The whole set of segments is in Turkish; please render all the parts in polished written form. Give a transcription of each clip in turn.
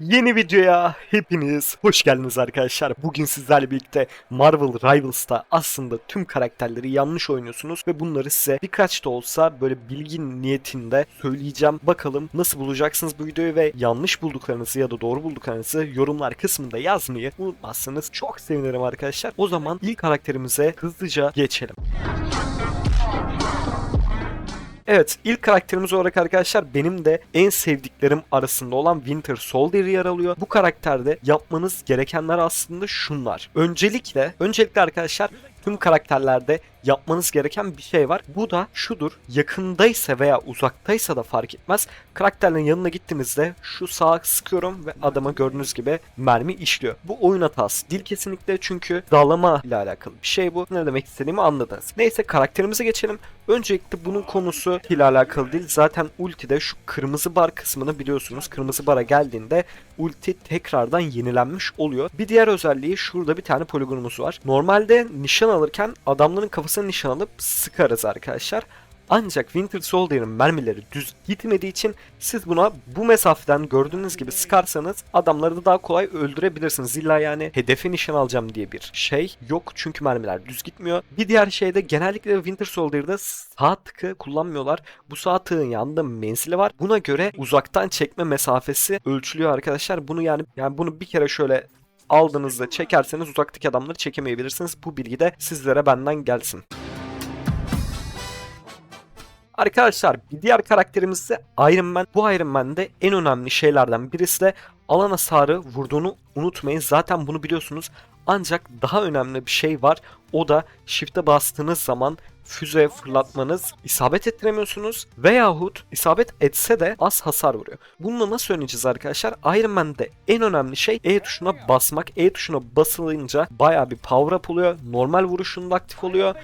Yeni videoya hepiniz hoş geldiniz arkadaşlar. Bugün sizlerle birlikte Marvel Rivals'ta aslında tüm karakterleri yanlış oynuyorsunuz ve bunları size birkaç da olsa böyle bilgi niyetinde söyleyeceğim. Bakalım nasıl bulacaksınız bu videoyu ve yanlış bulduklarınızı ya da doğru bulduklarınızı yorumlar kısmında yazmayı unutmazsanız çok sevinirim arkadaşlar. O zaman ilk karakterimize hızlıca geçelim. Evet, ilk karakterimiz olarak arkadaşlar benim de en sevdiklerim arasında olan Winter Soldier yer alıyor. Bu karakterde yapmanız gerekenler aslında şunlar. Öncelikle arkadaşlar tüm karakterlerde yapmanız gereken bir şey var. Bu da şudur. Yakındaysa veya uzaktaysa da fark etmez. Karakterlerin yanına gittiğinizde şu sağa sıkıyorum ve adama gördüğünüz gibi mermi işliyor. Bu oyun hatası değil kesinlikle, çünkü dağlama ile alakalı bir şey bu. Ne demek istediğimi anladınız. Neyse, karakterimize geçelim. Öncelikle bunun konusu ile alakalı değil. Zaten ultide şu kırmızı bar kısmını biliyorsunuz. Kırmızı bara geldiğinde ulti tekrardan yenilenmiş oluyor. Bir diğer özelliği, şurada bir tane poligonumuz var. Normalde nişan alırken adamların kafasına nişan alıp sıkarız arkadaşlar. Ancak Winter Soldier'ın mermileri düz gitmediği için siz buna bu mesafeden gördüğünüz gibi sıkarsanız adamları da daha kolay öldürebilirsiniz. İlla yani hedefe nişan alacağım diye bir şey yok, çünkü mermiler düz gitmiyor. Bir diğer şey de genellikle Winter Soldier'da sağ tıkı kullanmıyorlar. Bu sağ tıkın yanında menzili var. Buna göre uzaktan çekme mesafesi ölçülüyor arkadaşlar. Bunu yani bunu bir kere şöyle aldığınızda çekerseniz uzaktaki adamları çekemeyebilirsiniz. Bu bilgi de sizlere benden gelsin. Arkadaşlar bir diğer karakterimiz ise Iron Man. Bu Iron Man'de en önemli şeylerden birisi de alan hasarı vurduğunu unutmayın. Zaten bunu biliyorsunuz. Ancak daha önemli bir şey var. O da shift'e bastığınız zaman füze fırlatmanız, isabet ettiremiyorsunuz veyahut isabet etse de az hasar vuruyor. Bununla nasıl oynayacağız arkadaşlar? Iron Man'de en önemli şey E tuşuna basmak. E tuşuna basılınca bayağı bir power up oluyor. Normal vuruşunda aktif oluyor.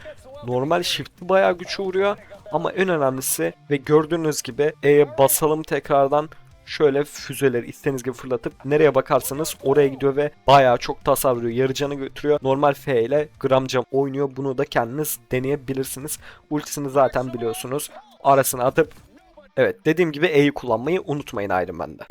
Normal shift'i bayağı güçlü vuruyor. Ama en önemlisi ve gördüğünüz gibi E'ye basalım tekrardan, şöyle füzeleri istediğiniz gibi fırlatıp nereye bakarsanız oraya gidiyor ve bayağı çok hasar vuruyor. Yarı canı götürüyor. Normal F ile gram cam oynuyor. Bunu da kendiniz deneyebilirsiniz. Ultisini zaten biliyorsunuz. Arasına atıp, evet, dediğim gibi E'yi kullanmayı unutmayın Iron Man'de.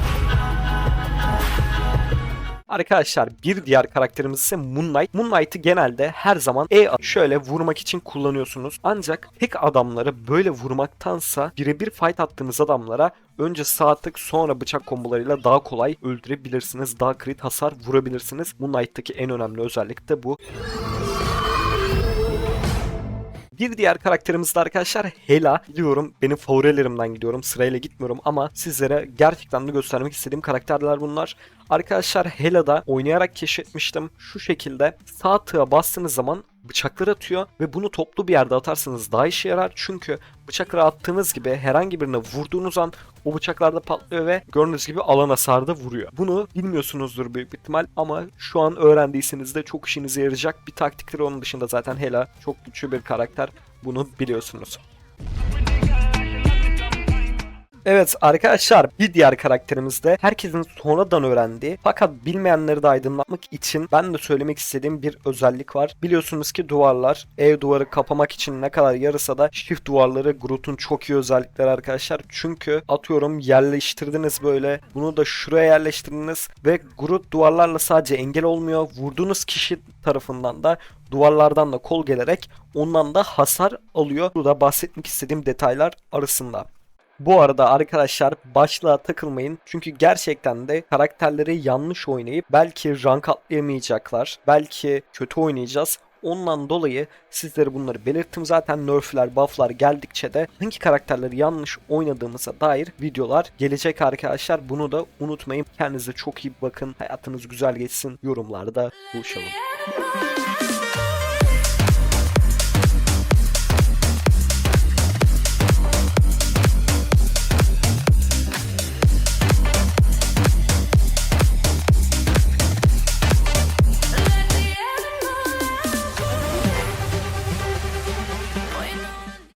Arkadaşlar bir diğer karakterimiz ise Moon Knight. Moon Knight'ı genelde her zaman şöyle vurmak için kullanıyorsunuz. Ancak tek adamları böyle vurmaktansa birebir fight attığınız adamlara önce sağ tık sonra bıçak kombolarıyla daha kolay öldürebilirsiniz. Daha crit hasar vurabilirsiniz. Moon Knight'taki en önemli özellik de bu. Bir diğer karakterimiz de arkadaşlar Hela. Biliyorum benim favorilerimden gidiyorum, sırayla gitmiyorum ama sizlere gerçekten de göstermek istediğim karakterler bunlar. Arkadaşlar Hela'da oynayarak keşfetmiştim. Şu şekilde sağ tığa bastığınız zaman bıçaklar atıyor ve bunu toplu bir yerde atarsanız daha işe yarar. Çünkü bıçakları attığınız gibi herhangi birine vurduğunuz an o bıçaklarda patlıyor ve gördüğünüz gibi alan hasarı da vuruyor. Bunu bilmiyorsunuzdur büyük ihtimal ama şu an öğrendiyseniz de çok işinize yarayacak bir taktiktir. Onun dışında zaten Hela çok güçlü bir karakter. Bunu biliyorsunuz. Evet arkadaşlar, bir diğer karakterimiz de herkesin sonradan öğrendiği fakat bilmeyenleri de aydınlatmak için ben de söylemek istediğim bir özellik var. Biliyorsunuz ki duvarlar ev duvarı kapamak için ne kadar yarısa da shift duvarları Groot'un çok iyi özellikleri arkadaşlar. Çünkü atıyorum yerleştirdiniz böyle, bunu da şuraya yerleştirdiniz ve Groot duvarlarla sadece engel olmuyor. Vurduğunuz kişi tarafından da duvarlardan da kol gelerek ondan da hasar alıyor. Bu da bahsetmek istediğim detaylar arasında. Bu arada arkadaşlar başlığa takılmayın. Çünkü gerçekten de karakterleri yanlış oynayıp belki rank atlayamayacaklar. Belki kötü oynayacağız. Ondan dolayı sizlere bunları belirttim. Zaten nerfler, bufflar geldikçe de hangi karakterleri yanlış oynadığımıza dair videolar gelecek arkadaşlar. Bunu da unutmayın. Kendinize çok iyi bakın. Hayatınız güzel geçsin. Yorumlarda buluşalım.